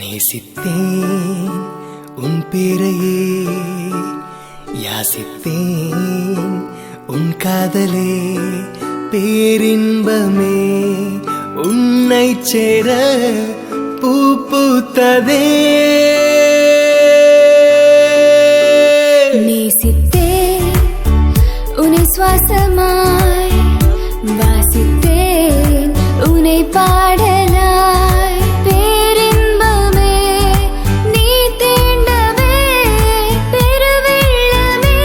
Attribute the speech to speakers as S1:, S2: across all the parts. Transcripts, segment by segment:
S1: நேசித்தேன் உன் பேரையே, யாசித்தேன் உன் காதலே, பேரின்பமே உன்னை சேர பூ பூத்ததே.
S2: நேசித்தேன் உன்னை சுவாசமாய், வாசித்தேன் உன்னை பாடலாய், பேரின்பமே நீ தீண்டவே பெருவெள்ளமே.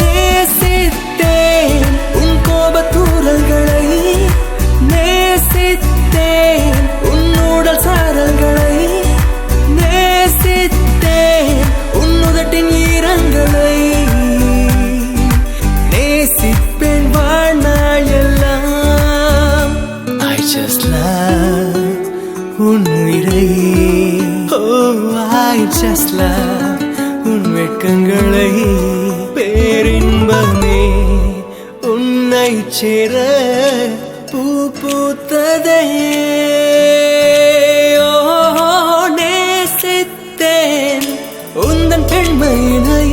S1: நேசித்தேன் உன் கோபத்தூரல்களை, நேசித்தேன் உன் உடல் சாரல்களை, நேசித்தேன் உன் உதட்டின் ஈரங்களை, நேசிப்பேன் வாழ்நாள் எல்லாம். I just love உன் உயிரையே, oh I just love உன் வெட்கங்களை, பேரின்பமே உன்னை சேர பூ பூத்ததே. நேசித்தேன் உந்தன் பெண்மையினை,